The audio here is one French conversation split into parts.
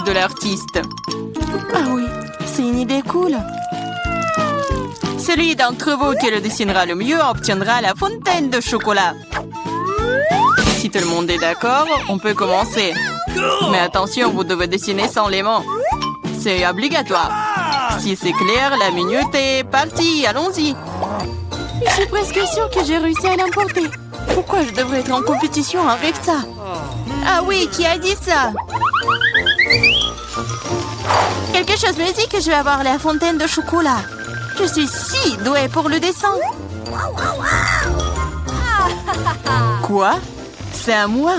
de l'artiste. Ah oui, c'est une idée cool. Celui d'entre vous qui le dessinera le mieux obtiendra la fontaine de chocolat. Si tout le monde est d'accord, on peut commencer. Mais attention, vous devez dessiner sans les mains. C'est obligatoire. Si c'est clair, la minute est partie. Allons-y. Je suis presque sûre que j'ai réussi à l'emporter. Pourquoi je devrais être en compétition avec ça? Ah oui, qui a dit ça? Quelque chose me dit que je vais avoir la fontaine de chocolat. Je suis si douée pour le dessin. Quoi? C'est à moi?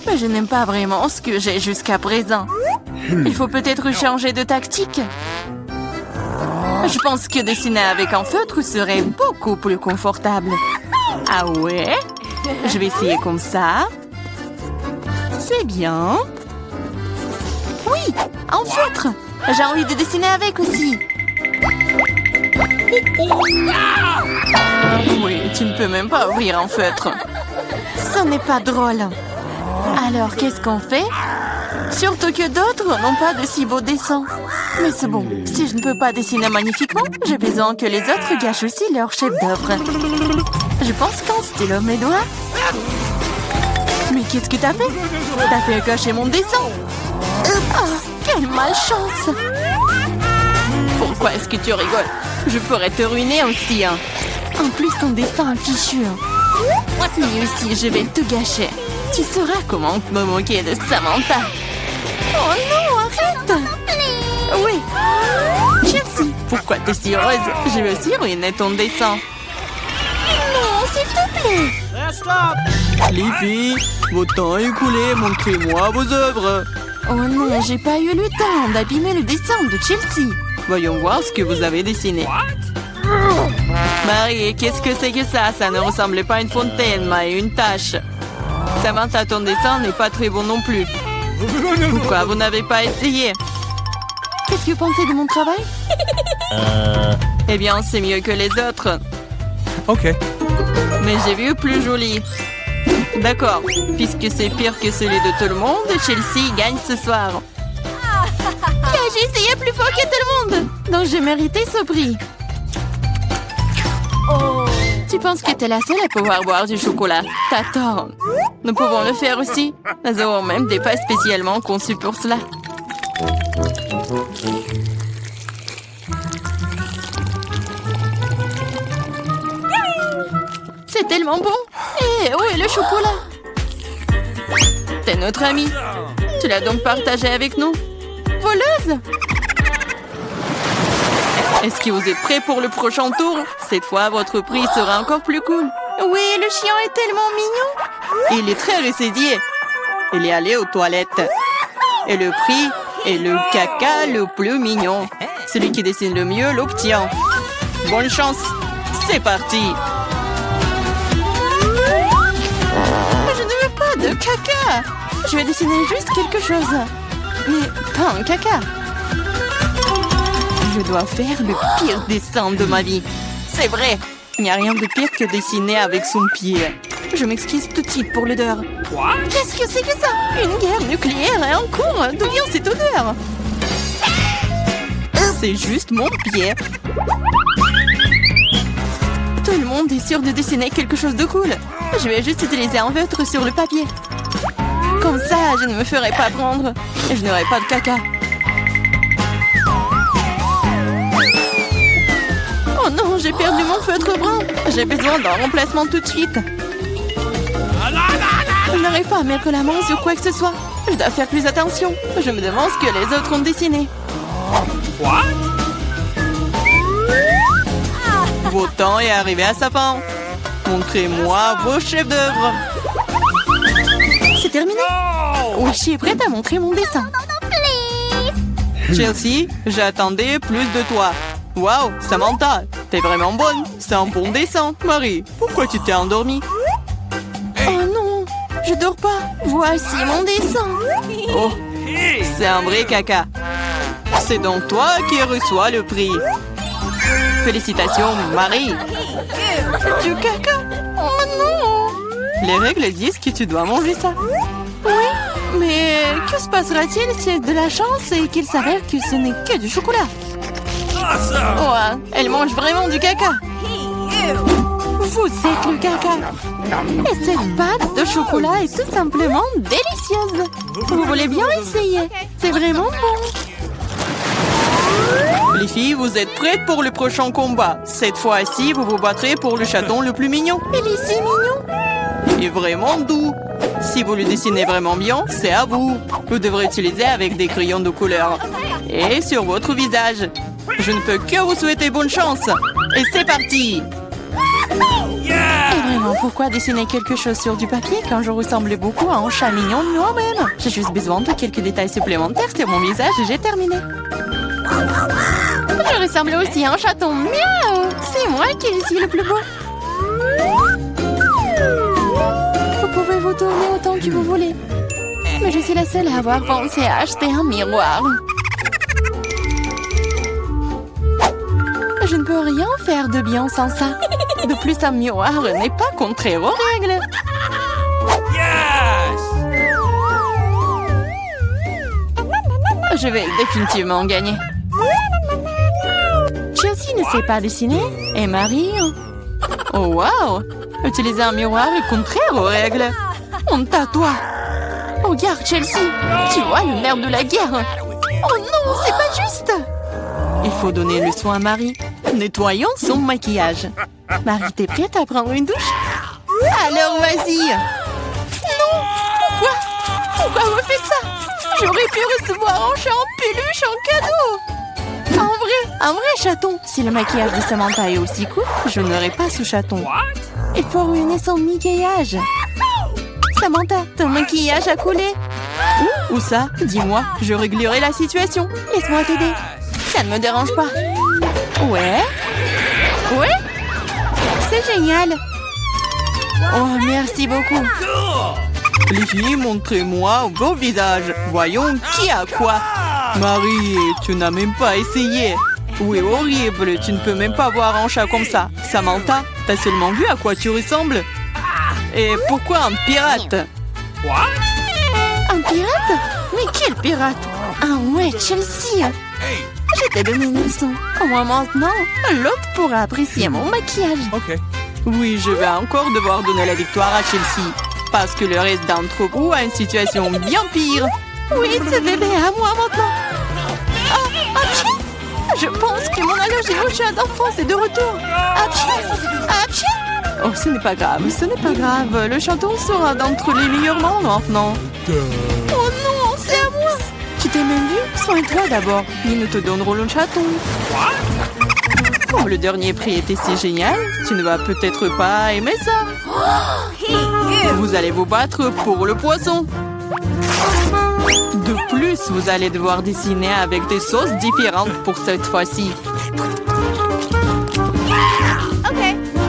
Mais je n'aime pas vraiment ce que j'ai jusqu'à présent. Il faut peut-être changer de tactique. Je pense que dessiner avec un feutre serait beaucoup plus confortable. Ah ouais? Je vais essayer comme ça. C'est bien. Oui, un feutre. J'ai envie de dessiner avec aussi. Oui, tu ne peux même pas ouvrir un feutre. Ce n'est pas drôle. Alors, qu'est-ce qu'on fait? Surtout que d'autres n'ont pas de si beaux dessins. Mais c'est bon, si je ne peux pas dessiner magnifiquement, j'ai besoin que les autres gâchent aussi leur chef-d'œuvre. Je pense qu'un stylo mes doigts. Mais qu'est-ce que t'as fait? T'as fait gâcher mon dessin. Oh, quelle malchance! Pourquoi est-ce que tu rigoles? Je pourrais te ruiner aussi, hein. En plus, ton destin est fichu. Mais aussi, je vais tout gâcher. Tu sauras comment me moquer de Samantha. Oh non, arrête! Oui. Chelsea, pourquoi t'es si heureuse? Je vais aussi ruiner ton dessin. Non, s'il te plaît. Les filles, votre temps est écoulé, montrez-moi vos œuvres. Oh non, j'ai pas eu le temps d'abîmer le dessin de Chelsea. Voyons voir ce que vous avez dessiné. Marie, qu'est-ce que c'est que ça? Ça ne ressemblait pas à une fontaine, mais à une tache. Samantha, ton dessin n'est pas très bon non plus. Pourquoi vous n'avez pas essayé? Qu'est-ce que vous pensez de mon travail? Eh bien, c'est mieux que les autres. Ok. Mais j'ai vu plus joli. D'accord, puisque c'est pire que celui de tout le monde, Chelsea gagne ce soir. J'ai essayé plus fort que tout le monde. Donc j'ai mérité ce prix. Oh. Tu penses que t'es la seule à pouvoir boire du chocolat? T'as tort. Nous pouvons le faire aussi. Nous avons même des pâtes spécialement conçues pour cela. C'est tellement bon. Et où est le chocolat? T'es notre amie. Tu l'as donc partagé avec nous? Voleuse! Est-ce que vous êtes prêts pour le prochain tour? Cette fois, votre prix sera encore plus cool. Oui, le chien est tellement mignon. Il est très ressaisié. Il est allé aux toilettes. Et le prix est le caca le plus mignon. Celui qui dessine le mieux l'obtient. Bonne chance. C'est parti. Je ne veux pas de caca. Je vais dessiner juste quelque chose. Mais pas un caca. Je dois faire le pire dessin de ma vie. C'est vrai. Il n'y a rien de pire que dessiner avec son pied. Je m'excuse tout de suite pour l'odeur. Qu'est-ce que c'est que ça? Une guerre nucléaire est en cours. D'où vient cette odeur? C'est juste mon pied. Tout le monde est sûr de dessiner quelque chose de cool. Je vais juste utiliser un feutre sur le papier. Comme ça, je ne me ferai pas prendre. Et je n'aurai pas de caca. Oh non, j'ai perdu mon feutre brun. J'ai besoin d'un remplacement tout de suite. Je n'arrive pas à mettre la main sur quoi que ce soit. Je dois faire plus attention. Je me demande ce que les autres ont dessiné. Votre temps est arrivé à sa fin. Montrez-moi vos chefs-d'œuvre. C'est terminé. Oui, je suis prête à montrer mon dessin. Chelsea, j'attendais plus de toi. Waouh, Samantha, t'es vraiment bonne. C'est un bon dessin. Marie, pourquoi tu t'es endormie? Oh non, je dors pas. Voici mon dessin. Oh, c'est un vrai caca. C'est donc toi qui reçois le prix. Félicitations, Marie. Du caca. Oh non. Les règles disent que tu dois manger ça. Oui, Mais que se passera-t-il si de la chance et qu'il s'avère que ce n'est que du chocolat? Oh, elle mange vraiment du caca. Vous êtes le caca. Et cette pâte de chocolat est tout simplement délicieuse. Vous voulez bien essayer? C'est vraiment bon. Les filles, vous êtes prêtes pour le prochain combat. Cette fois-ci, vous vous battrez pour le chaton le plus mignon. Il est si mignon. Et vraiment doux. Si vous le dessinez vraiment bien, c'est à vous. Vous devrez utiliser avec des crayons de couleur. Et sur votre visage. Je ne peux que vous souhaiter bonne chance. Et c'est parti! Et vraiment, pourquoi dessiner quelque chose sur du papier quand je ressemble beaucoup à un chat mignon moi-même? J'ai juste besoin de quelques détails supplémentaires sur mon visage et j'ai terminé. Je ressemble aussi à un chaton. Miaou! C'est moi qui suis le plus beau. Vous pouvez vous tourner autant que vous voulez. Mais je suis la seule à avoir pensé à acheter un miroir. Je ne peux rien faire de bien sans ça. De plus, un miroir n'est pas contraire aux règles. Je vais définitivement gagner. Chelsea ne sait pas dessiner. Et Marie... Oh, wow! Utiliser un miroir est contraire aux règles. Honte à toi. Regarde, Chelsea. Tu vois le nerf de la guerre. Oh non, c'est pas juste. Il faut donner le soin à Marie. Nettoyons son maquillage. Marie, t'es prête à prendre une douche? Alors, vas-y. Non, pourquoi vous faites ça? J'aurais pu recevoir un chat en peluche en cadeau. Un vrai chaton. Si le maquillage de Samantha est aussi court, je n'aurai pas ce chaton. Il faut ruiner son maquillage. Samantha, ton maquillage a coulé. Où ça? Dis-moi, je réglerai la situation. Laisse-moi t'aider. Ça ne me dérange pas. Ouais? C'est génial. Oh, merci beaucoup. Les filles, montrez-moi vos visages. Voyons qui a quoi. Marie, tu n'as même pas essayé. Oui, horrible, tu ne peux même pas voir un chat comme ça. Samantha, t'as seulement vu à quoi tu ressembles? Et pourquoi un pirate? Un pirate? Mais quel pirate? Ah ouais, Chelsea. Je t'ai donné une leçon. Au moins maintenant, l'autre pourra apprécier mon maquillage. Oui, je vais encore devoir donner la victoire à Chelsea. Parce que le reste d'entre vous a une situation bien pire. Oui, ce bébé est à moi maintenant. Apchi! Je pense que mon allergie au chat d'enfance est de retour. Apchi! Oh, ce n'est pas grave, ce n'est pas grave. Le chaton sera d'entre les meilleurs membres maintenant. Oh non, c'est à moi. Tu t'es même vu? Soigne-toi d'abord, puis nous te donnerons le chaton. Oh, le dernier prix était si génial. Tu ne vas peut-être pas aimer ça. Vous allez vous battre pour le poisson. De plus, vous allez devoir dessiner avec des sauces différentes pour cette fois-ci.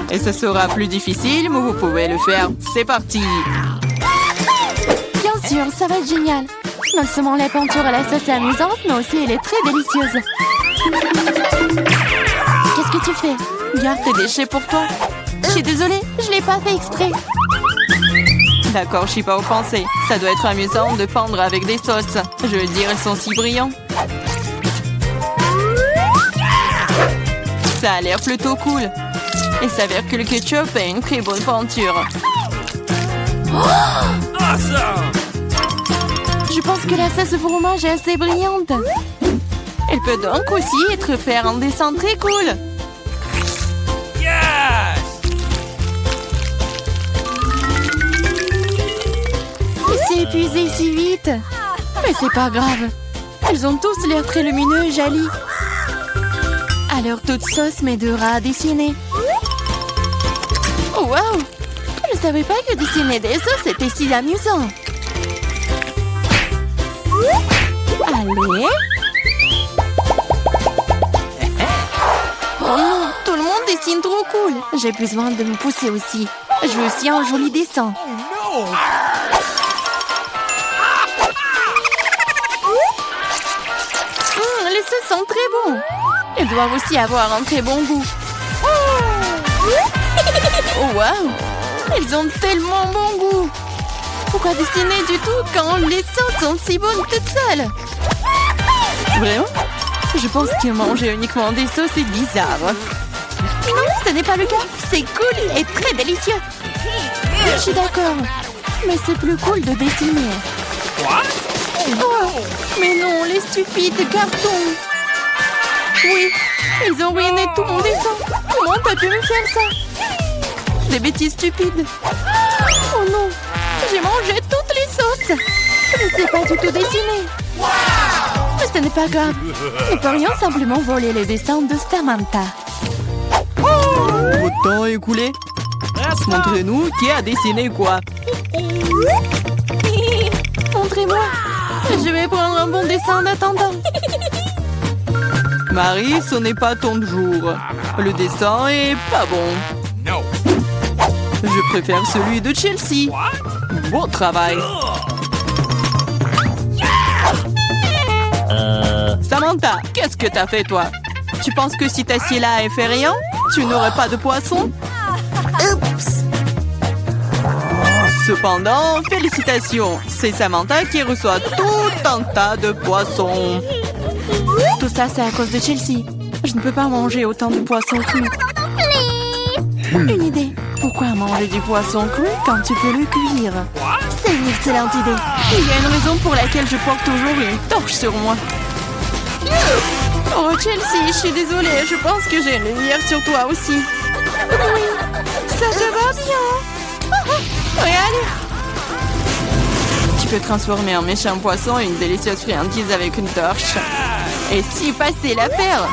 Et ce sera plus difficile, mais vous pouvez le faire. C'est parti! Bien sûr, ça va être génial. Non seulement la peinture à la sauce est amusante, mais aussi elle est très délicieuse. Qu'est-ce que tu fais? Garde tes déchets pour toi. Je suis désolée, je l'ai pas fait exprès. D'accord, je suis pas offensée. Ça doit être amusant de peindre avec des sauces. Je veux dire, elles sont si brillants. Ça a l'air plutôt cool. Il s'avère que le ketchup est une très bonne peinture. Je pense que la sauce au fromage est assez brillante. Elle peut donc aussi être faire un dessin très cool. Il s'est épuisé si vite. Mais c'est pas grave. Elles ont tous l'air très lumineux et jolies. Alors toute sauce m'aidera à dessiner. Oh wow! Je ne savais pas que dessiner des sauces était si amusant. Allez. Oh non, tout le monde dessine trop cool. J'ai besoin de me pousser aussi. Je veux aussi un joli dessin. Les sauces sont très bons. Elles doivent aussi avoir un très bon goût. Oh wow! Elles ont tellement bon goût. Pourquoi dessiner du tout quand les sauces sont si bonnes toutes seules? Vraiment? Je pense que manger uniquement des sauces est bizarre. Non, ce n'est pas le cas. C'est cool et très délicieux. Je suis d'accord. Mais c'est plus cool de dessiner. Oh, mais non, les stupides cartons. Oui, ils ont ruiné tout mon dessin. Comment t'as pu me faire ça? Des bêtises stupides. Oh non, j'ai mangé toutes les sauces. Je ne sais pas du tout dessiner. Mais ce n'est pas grave. Nous pourrions simplement voler les dessins de Samantha. Votre temps est écoulé. Montrez-nous qui a dessiné quoi. Montrez-moi. Je vais prendre un bon dessin en attendant. Marie, ce n'est pas ton jour. Le dessin est pas bon. Je préfère celui de Chelsea. Bon travail. Samantha, qu'est-ce que t'as fait, toi? Tu penses que si t'assieds là et fais rien, tu n'aurais pas de poisson? Oups. Cependant, félicitations. C'est Samantha qui reçoit tout un tas de poissons. Tout ça, c'est à cause de Chelsea. Je ne peux pas manger autant de poissons crus. Une idée. Pourquoi manger du poisson cru quand tu peux le cuire? C'est une excellente idée. Il y a une raison pour laquelle je porte toujours une torche sur moi. Oh, Chelsea, je suis désolée. Je pense que j'ai une lumière sur toi aussi. Oui, ça te va bien. Regarde. Tu peux transformer un méchant poisson en une délicieuse friandise avec une torche. Et si passer l'affaire.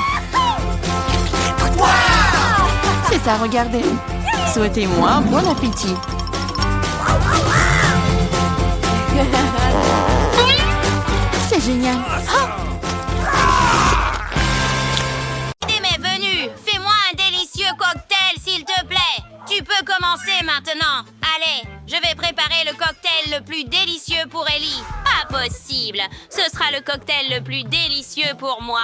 C'est ça, regardez. Souhaitez-moi bon appétit. C'est génial. Oh! T'es venu. Fais-moi un délicieux cocktail, s'il te plaît. Tu peux commencer maintenant. Allez, je vais préparer le cocktail le plus délicieux pour Ellie. Pas possible. Ce sera le cocktail le plus délicieux pour moi.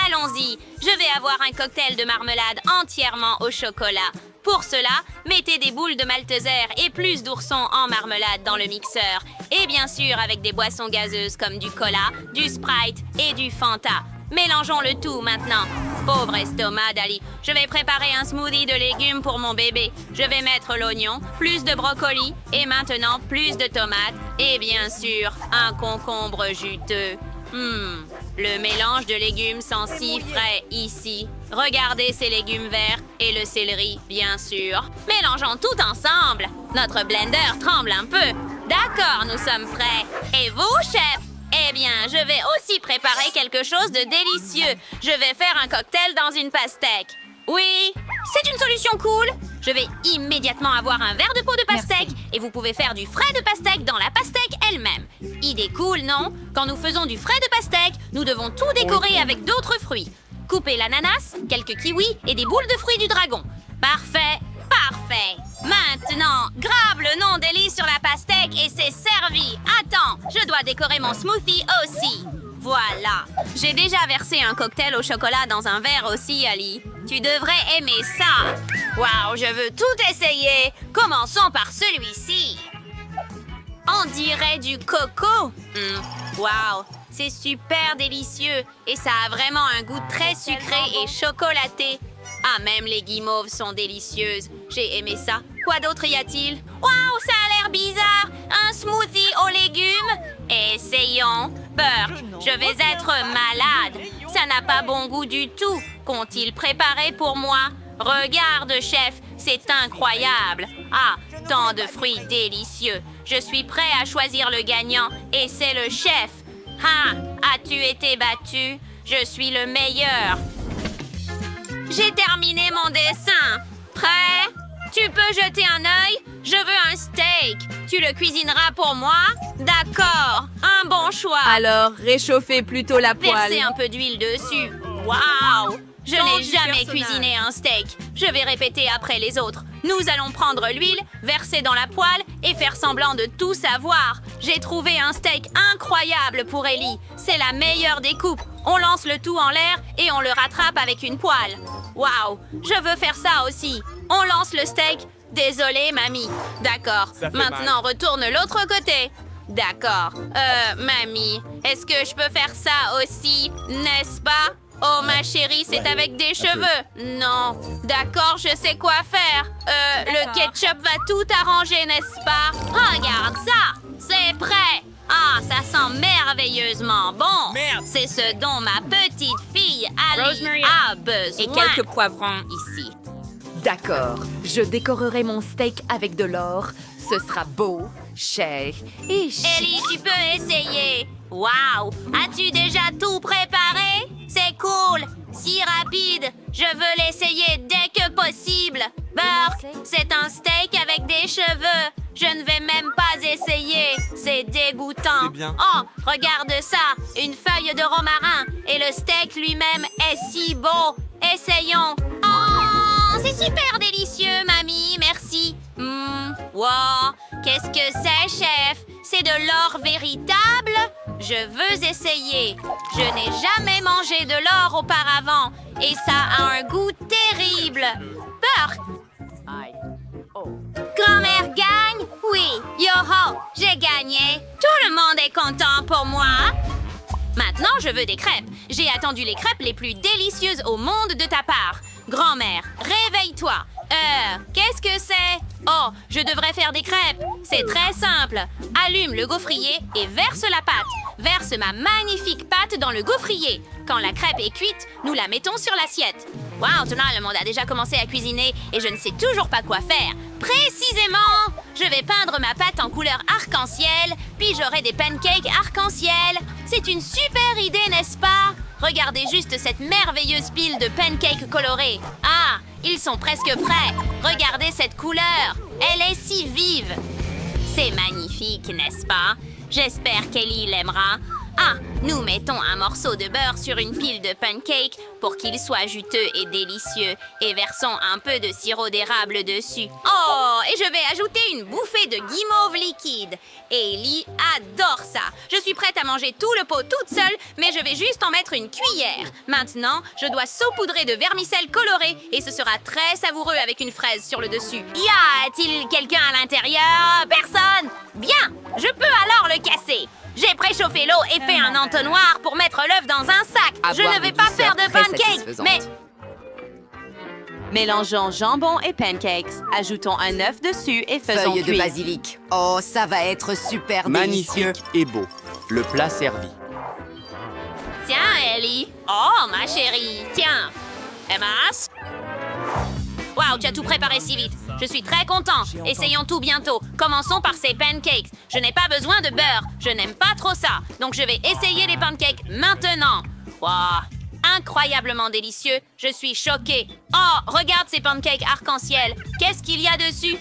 Allons-y. Je vais avoir un cocktail de marmelade entièrement au chocolat. Pour cela, mettez des boules de malteser et plus d'oursons en marmelade dans le mixeur. Et bien sûr avec des boissons gazeuses comme du cola, du Sprite et du Fanta. Mélangeons le tout maintenant. Pauvre estomac d'Ali. Je vais préparer un smoothie de légumes pour mon bébé. Je vais mettre l'oignon, plus de brocoli et maintenant plus de tomates. Et bien sûr, un concombre juteux. Le mélange de légumes sent si frais ici. Regardez ces légumes verts et le céleri, bien sûr. Mélangeons tout ensemble. Notre blender tremble un peu. D'accord, nous sommes prêts. Et vous, chef? Eh bien, je vais aussi préparer quelque chose de délicieux. Je vais faire un cocktail dans une pastèque. Oui, c'est une solution cool. Je vais immédiatement avoir un verre de peau de pastèque et vous pouvez faire du frais de pastèque dans la pastèque elle-même. Idée cool, non? Quand nous faisons du frais de pastèque, nous devons tout décorer avec d'autres fruits. Coupez l'ananas, quelques kiwis et des boules de fruits du dragon. Parfait, parfait. Maintenant, grave le nom d'Ellie sur la pastèque et c'est servi. Attends, je dois décorer mon smoothie aussi. Voilà. J'ai déjà versé un cocktail au chocolat dans un verre aussi, Ali. Tu devrais aimer ça. Waouh, je veux tout essayer. Commençons par celui-ci. On dirait du coco. Waouh, c'est super délicieux et ça a vraiment un goût très sucré et chocolaté. Ah, même les guimauves sont délicieuses. J'ai aimé ça. Quoi d'autre y a-t-il? Waouh, ça a l'air bizarre. Un smoothie aux légumes? Essayons. Burke, je vais être malade. Ça n'a pas bon goût du tout. Qu'ont-ils préparé pour moi? Regarde, chef, c'est incroyable. Ah, tant de fruits délicieux. Je suis prêt à choisir le gagnant et c'est le chef. Ah, as-tu été battu? Je suis le meilleur. J'ai terminé mon dessin. Prêt? Tu peux jeter un œil? Je veux un steak. Tu le cuisineras pour moi? D'accord. Un bon choix. Alors, réchauffez plutôt la poêle. Versez un peu d'huile dessus. Waouh! Je n'ai jamais cuisiné un steak. Je vais répéter après les autres. Nous allons prendre l'huile, verser dans la poêle et faire semblant de tout savoir. J'ai trouvé un steak incroyable pour Ellie. C'est la meilleure des coupes. On lance le tout en l'air et on le rattrape avec une poêle. Waouh! Je veux faire ça aussi. On lance le steak, Désolée, mamie. D'accord. Maintenant, retourne l'autre côté. D'accord. Mamie, est-ce que je peux faire ça aussi, n'est-ce pas? Oh, ma chérie, c'est avec des cheveux. Non. D'accord, je sais quoi faire. Le ketchup va tout arranger, n'est-ce pas? Regarde ça. C'est prêt. Ah, ça sent merveilleusement bon. C'est ce dont ma petite fille Ali a besoin. Et quelques poivrons ici. D'accord, je décorerai mon steak avec de l'or. Ce sera beau, cher et chic. Ellie, tu peux essayer. Waouh! As-tu déjà tout préparé? C'est cool! Si rapide! Je veux l'essayer dès que possible! Burke, c'est un steak avec des cheveux! Je ne vais même pas essayer! C'est dégoûtant! C'est bien. Oh, regarde ça! Une feuille de romarin! Et le steak lui-même est si beau! Essayons! Oh, c'est super délicieux, mamie! Merci! Wow! Qu'est-ce que c'est, chef? C'est de l'or véritable? Je veux essayer. Je n'ai jamais mangé de l'or auparavant et ça a un goût terrible. Burke! Grand-mère gagne? Oui. Yo-ho! J'ai gagné. Tout le monde est content pour moi. Maintenant, je veux des crêpes. J'ai attendu les crêpes les plus délicieuses au monde de ta part. Grand-mère, réveille-toi. Qu'est-ce que c'est? Oh, je devrais faire des crêpes. C'est très simple. Allume le gaufrier et verse la pâte. Verse ma magnifique pâte dans le gaufrier. Quand la crêpe est cuite, nous la mettons sur l'assiette. Waouh, tout le monde a déjà commencé à cuisiner et je ne sais toujours pas quoi faire. Précisément! Je vais peindre ma pâte en couleur arc-en-ciel, puis j'aurai des pancakes arc-en-ciel. C'est une super idée, n'est-ce pas? Regardez juste cette merveilleuse pile de pancakes colorés. Ah, ils sont presque prêts. Regardez cette couleur. Elle est si vive. C'est magnifique, n'est-ce pas? J'espère qu'Ellie l'aimera. Ah, nous mettons un morceau de beurre sur une pile de pancakes pour qu'il soit juteux et délicieux et versons un peu de sirop d'érable dessus. Oh, et je vais ajouter une bouffée de guimauve liquide. Ellie adore ça. Je suis prête à manger tout le pot toute seule, mais je vais juste en mettre une cuillère. Maintenant, je dois saupoudrer de vermicelle colorée et ce sera très savoureux avec une fraise sur le dessus. Y a-t-il quelqu'un à l'intérieur? Personne? Bien, je peux alors le casser. J'ai préchauffé l'eau et fait un entonnoir pour mettre l'œuf dans un sac. Je ne vais pas faire de pancakes, mais... Mélangeons jambon et pancakes. Ajoutons un œuf dessus et faisons Feuille de cuire. basilic. Oh, ça va être super délicieux. Magnifique et beau. Le plat servi. Tiens, Ellie. Oh, ma chérie. Tiens. Emma. Waouh, tu as tout préparé si vite. Je suis très content. Essayons tout bientôt. Commençons par ces pancakes. Je n'ai pas besoin de beurre. Je n'aime pas trop ça. Donc, je vais essayer les pancakes maintenant. Waouh, incroyablement délicieux. Je suis choquée. Oh, regarde ces pancakes arc-en-ciel. Qu'est-ce qu'il y a dessus?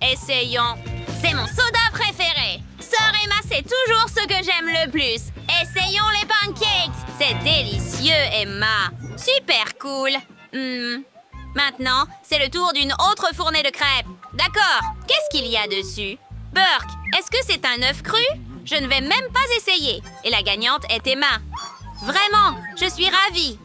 Essayons. C'est mon soda préféré. Sœur Emma, c'est toujours ce que j'aime le plus. Essayons les pancakes. C'est délicieux, Emma. Super cool. Maintenant, c'est le tour d'une autre fournée de crêpes. D'accord, qu'est-ce qu'il y a dessus? Burke, est-ce que c'est un œuf cru? Je ne vais même pas essayer. Et la gagnante est Emma. Vraiment, je suis ravie.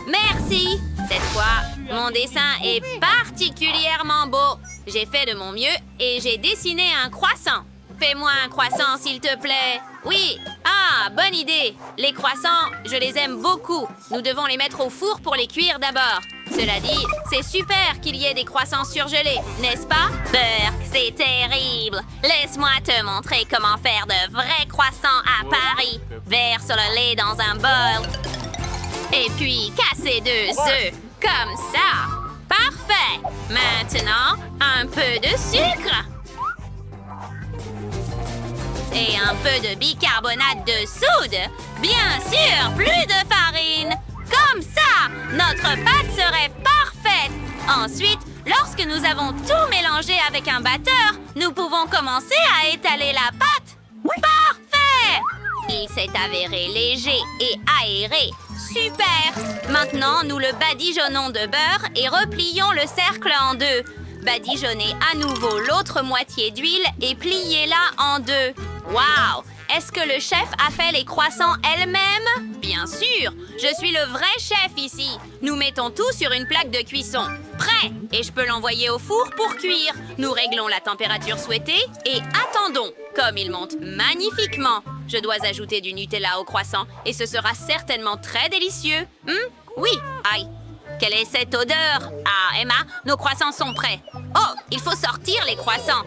Merci. Cette fois, mon dessin est particulièrement beau. J'ai fait de mon mieux et j'ai dessiné un croissant. Fais-moi un croissant, s'il te plaît. Oui. Ah, bonne idée. Les croissants, je les aime beaucoup. Nous devons les mettre au four pour les cuire d'abord. Cela dit, c'est super qu'il y ait des croissants surgelés, n'est-ce pas? Burke, c'est terrible. Laisse-moi te montrer comment faire de vrais croissants à Paris. Verse le lait dans un bol. Et puis, casser 2 œufs. Comme ça. Parfait. Maintenant, un peu de sucre. Et un peu de bicarbonate de soude. Bien sûr, plus de farine. Comme ça, notre pâte serait parfaite. Ensuite, lorsque nous avons tout mélangé avec un batteur, nous pouvons commencer à étaler la pâte. Parfait! Il s'est avéré léger et aéré. Super! Maintenant, nous le badigeonnons de beurre et replions le cercle en 2. Badigeonnez à nouveau l'autre moitié d'huile et pliez-la en 2. Waouh! Est-ce que le chef a fait les croissants elle-même? Bien sûr! Je suis le vrai chef ici. Nous mettons tout sur une plaque de cuisson. Prêt! Et je peux l'envoyer au four pour cuire. Nous réglons la température souhaitée et attendons. Comme il monte magnifiquement, je dois ajouter du Nutella au croissant et ce sera certainement très délicieux. Oui, aïe. Quelle est cette odeur? Ah, Emma, nos croissants sont prêts. Oh, il faut sortir les croissants.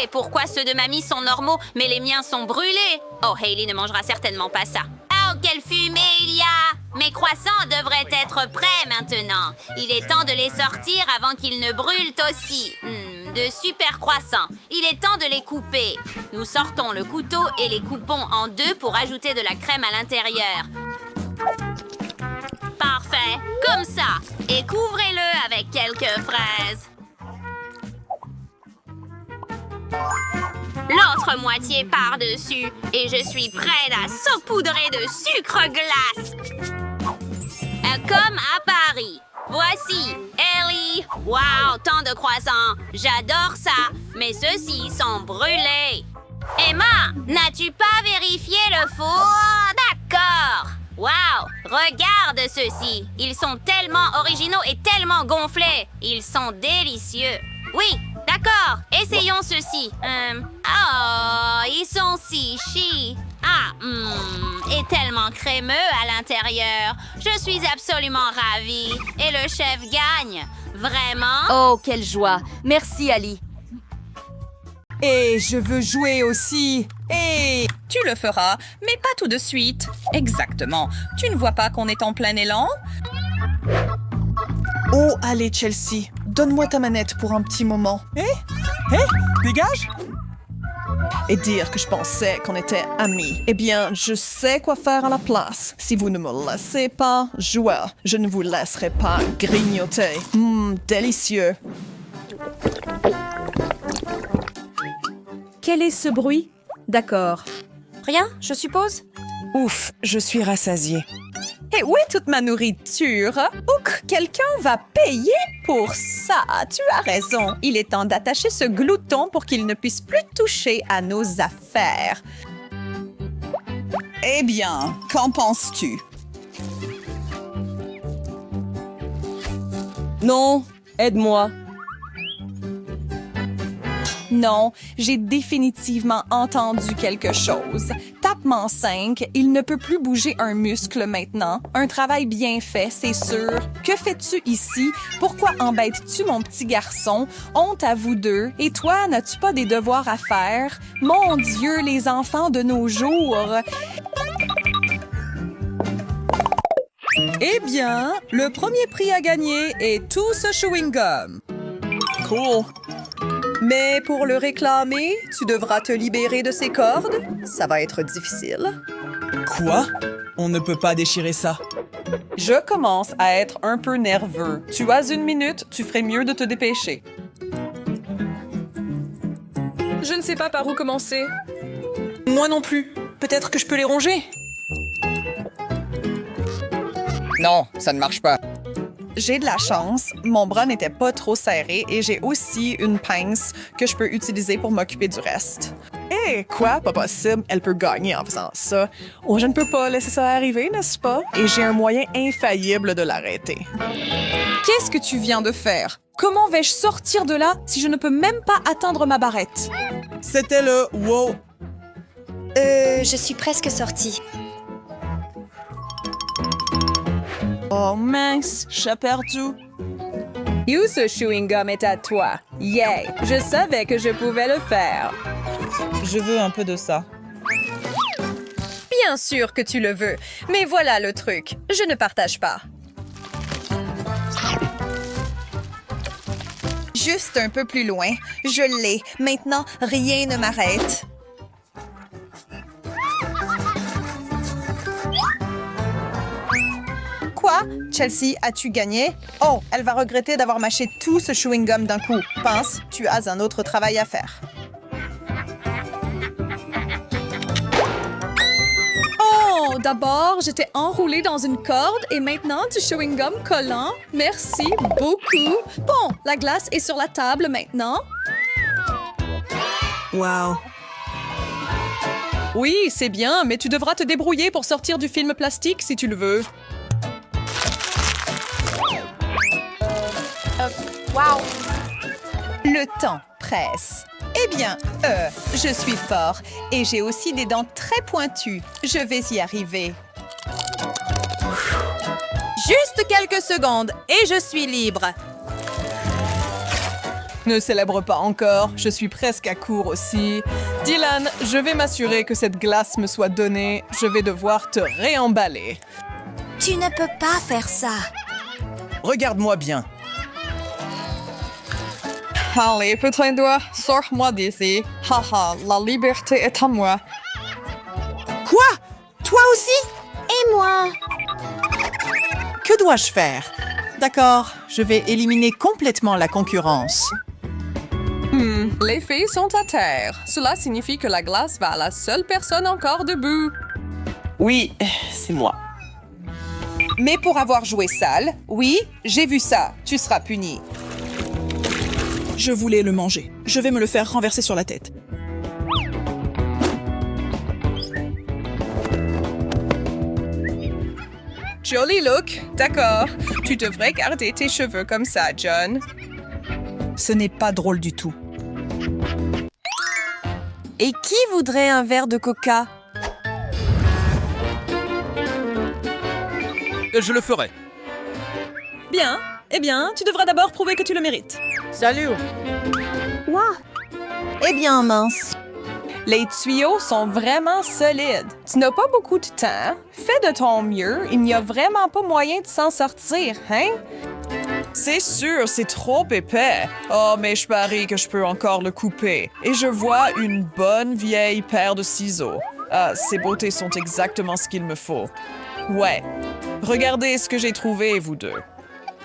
Et pourquoi ceux de mamie sont normaux, mais les miens sont brûlés? Oh, Hailey ne mangera certainement pas ça. Oh, quelle fumée il y a! Mes croissants devraient être prêts maintenant. Il est temps de les sortir avant qu'ils ne brûlent aussi. De super croissants. Il est temps de les couper. Nous sortons le couteau et les coupons en deux pour ajouter de la crème à l'intérieur. Parfait, comme ça. Et couvrez-le avec quelques fraises. L'autre moitié par-dessus et je suis prête à saupoudrer de sucre glace. Comme à Paris. Voici, Ellie. Wow, tant de croissants. J'adore ça, mais ceux-ci sont brûlés. Emma, n'as-tu pas vérifié le four? D'accord. Wow, regarde ceux-ci. Ils sont tellement originaux et tellement gonflés. Ils sont délicieux. Oui, d'accord, essayons ceux-ci. Oh, ils sont si chi. Et tellement crémeux à l'intérieur. Je suis absolument ravie. Et le chef gagne. Vraiment? Oh, quelle joie. Merci, Ali. Et je veux jouer aussi. Et tu le feras, mais pas tout de suite. Exactement. Tu ne vois pas qu'on est en plein élan? Oh, allez, Chelsea, donne-moi ta manette pour un petit moment. Dégage! Et dire que je pensais qu'on était amis. Eh bien, je sais quoi faire à la place. Si vous ne me laissez pas jouer, je ne vous laisserai pas grignoter. Délicieux. Quel est ce bruit? D'accord. Rien, je suppose? Ouf, je suis rassasiée. Et où est toute ma nourriture? Ouk, quelqu'un va payer pour ça. Tu as raison. Il est temps d'attacher ce glouton pour qu'il ne puisse plus toucher à nos affaires. Eh bien, qu'en penses-tu? Non, aide-moi. Non, j'ai définitivement entendu quelque chose. Tapement 5, il ne peut plus bouger un muscle maintenant. Un travail bien fait, c'est sûr. Que fais-tu ici? Pourquoi embêtes-tu mon petit garçon? Honte à vous deux. Et toi, n'as-tu pas des devoirs à faire? Mon Dieu, les enfants de nos jours! Eh bien, le premier prix à gagner est tout ce chewing-gum. Cool. Mais pour le réclamer, tu devras te libérer de ces cordes. Ça va être difficile. Quoi? On ne peut pas déchirer ça. Je commence à être un peu nerveux. Tu as 1 minute, tu ferais mieux de te dépêcher. Je ne sais pas par où commencer. Moi non plus. Peut-être que je peux les ronger? Non, ça ne marche pas. J'ai de la chance, mon bras n'était pas trop serré et j'ai aussi une pince que je peux utiliser pour m'occuper du reste. Eh, quoi? Pas possible, elle peut gagner en faisant ça. Oh, je ne peux pas laisser ça arriver, n'est-ce pas? Et j'ai un moyen infaillible de l'arrêter. Qu'est-ce que tu viens de faire? Comment vais-je sortir de là si je ne peux même pas atteindre ma barrette? C'était le wow. Je suis presque sortie. Oh mince, j'ai perdu. You, ce chewing-gum est à toi. Yay! Je savais que je pouvais le faire. Je veux un peu de ça. Bien sûr que tu le veux. Mais voilà le truc. Je ne partage pas. Juste un peu plus loin. Je l'ai. Maintenant, rien ne m'arrête. Quoi? Chelsea, as-tu gagné? Oh, elle va regretter d'avoir mâché tout ce chewing-gum d'un coup. Pense, tu as un autre travail à faire. Oh, d'abord, j'étais enroulée dans une corde et maintenant du chewing-gum collant. Merci beaucoup. Bon, la glace est sur la table maintenant. Wow. Oui, c'est bien, mais tu devras te débrouiller pour sortir du film plastique si tu le veux. Le temps presse. Eh bien, je suis fort et j'ai aussi des dents très pointues. Je vais y arriver. Juste quelques secondes et je suis libre. Ne célèbre pas encore, je suis presque à court aussi. Dylan, je vais m'assurer que cette glace me soit donnée. Je vais devoir te réemballer. Tu ne peux pas faire ça. Regarde-moi bien. Allez, petit doigt, sors-moi d'ici. Haha, la liberté est à moi. Quoi? Toi aussi? Et moi? Que dois-je faire? D'accord, je vais éliminer complètement la concurrence. Les filles sont à terre. Cela signifie que la glace va à la seule personne encore debout. Oui, c'est moi. Mais pour avoir joué sale, oui, j'ai vu ça. Tu seras puni. Je voulais le manger. Je vais me le faire renverser sur la tête. Joli look, d'accord. Tu devrais garder tes cheveux comme ça, John. Ce n'est pas drôle du tout. Et qui voudrait un verre de coca? Je le ferai. Bien. Eh bien, tu devras d'abord prouver que tu le mérites. Salut! Eh bien, mince. Les tuyaux sont vraiment solides. Tu n'as pas beaucoup de temps. Fais de ton mieux. Il n'y a vraiment pas moyen de s'en sortir, hein? C'est sûr, c'est trop épais. Oh, mais je parie que je peux encore le couper. Et je vois une bonne vieille paire de ciseaux. Ah, ces beautés sont exactement ce qu'il me faut. Ouais. Regardez ce que j'ai trouvé, vous deux.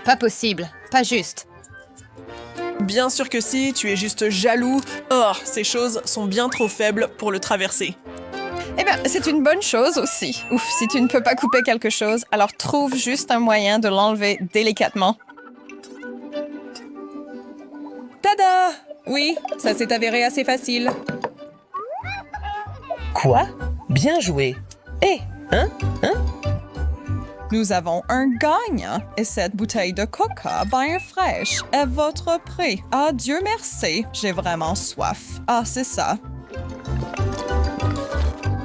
Pas possible, pas juste. Bien sûr que si, tu es juste jaloux. Oh, ces choses sont bien trop faibles pour le traverser. Eh bien, c'est une bonne chose aussi. Ouf, si tu ne peux pas couper quelque chose, alors trouve juste un moyen de l'enlever délicatement. Tada! Oui, ça s'est avéré assez facile. Quoi? Bien joué. Hé, hein? Nous avons un gagnant et cette bouteille de coca bien fraîche est votre prix. Ah, Dieu merci, j'ai vraiment soif. Ah, c'est ça.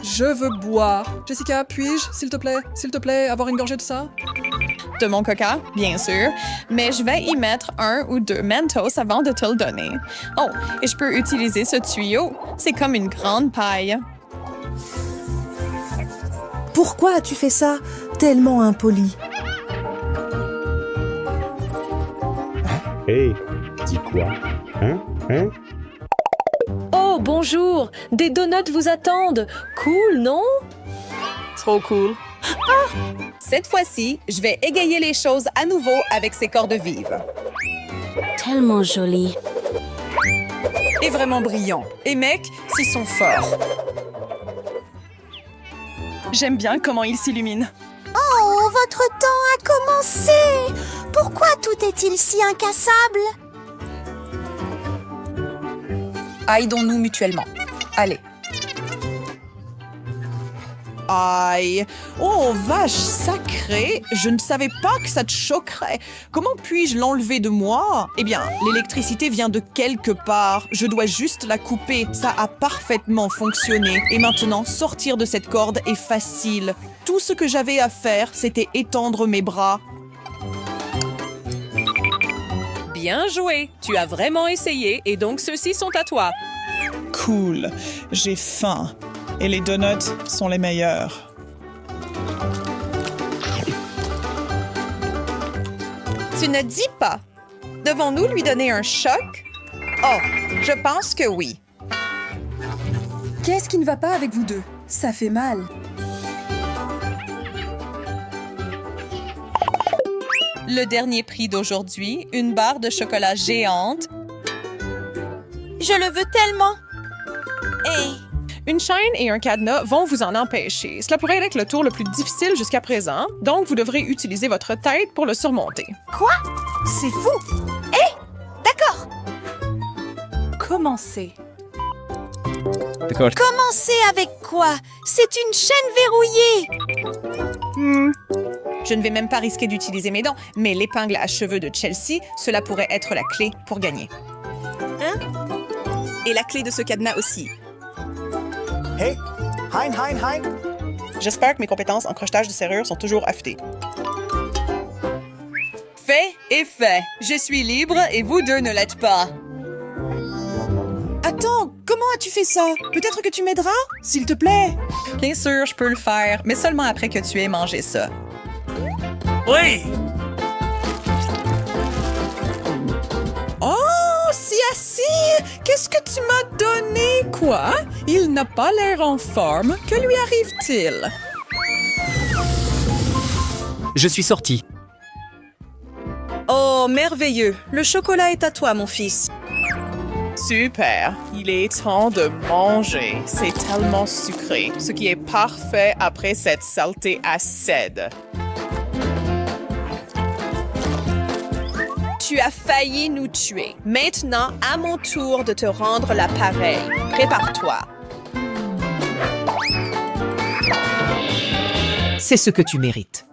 Je veux boire. Jessica, puis-je, s'il te plaît, avoir une gorgée de ça? De mon coca, bien sûr, mais je vais y mettre 1 ou 2 Mentos avant de te le donner. Oh, et je peux utiliser ce tuyau. C'est comme une grande paille. Pourquoi as-tu fait ça? Tellement impoli. Hé, dis quoi? Hein? Oh, bonjour! Des donuts vous attendent! Cool, non? Trop cool. Cette fois-ci, je vais égayer les choses à nouveau avec ces cordes vives. Tellement joli. Et vraiment brillant. Et mec, s'ils sont forts. J'aime bien comment il s'illumine. Oh, votre temps a commencé! Pourquoi tout est-il si incassable? Aidons-nous mutuellement. Allez. Aïe! Oh, vache sacrée! Je ne savais pas que ça te choquerait. Comment puis-je l'enlever de moi? Eh bien, l'électricité vient de quelque part. Je dois juste la couper. Ça a parfaitement fonctionné. Et maintenant, sortir de cette corde est facile. Tout ce que j'avais à faire, c'était étendre mes bras. Bien joué. Tu as vraiment essayé et donc ceux-ci sont à toi. Cool. J'ai faim. Et les donuts sont les meilleurs. Tu ne dis pas. Devons-nous lui donner un choc? Oh, je pense que oui. Qu'est-ce qui ne va pas avec vous deux? Ça fait mal. Le dernier prix d'aujourd'hui, une barre de chocolat géante. Je le veux tellement. Hey. Une chaîne et un cadenas vont vous en empêcher. Cela pourrait être le tour le plus difficile jusqu'à présent, donc vous devrez utiliser votre tête pour le surmonter. Quoi? C'est fou! Hé! D'accord! Commencez. D'accord. Commencez avec quoi? C'est une chaîne verrouillée! Je ne vais même pas risquer d'utiliser mes dents, mais l'épingle à cheveux de Chelsea, cela pourrait être la clé pour gagner. Et la clé de ce cadenas aussi. Hey! Hein, hein, hein! J'espère que mes compétences en crochetage de serrure sont toujours affûtées. Fait et fait. Je suis libre et vous deux ne l'êtes pas. Attends, comment as-tu fait ça? Peut-être que tu m'aideras? S'il te plaît. Bien sûr, je peux le faire, mais seulement après que tu aies mangé ça. Oui! Oh, si assis! Qu'est-ce que tu m'as donné? Quoi? Il n'a pas l'air en forme. Que lui arrive-t-il? Je suis sorti. Oh, merveilleux. Le chocolat est à toi, mon fils. Super! Il est temps de manger. C'est tellement sucré, ce qui est parfait après cette saleté acide. Tu as failli nous tuer. Maintenant, à mon tour de te rendre l'appareil. Prépare-toi. C'est ce que tu mérites.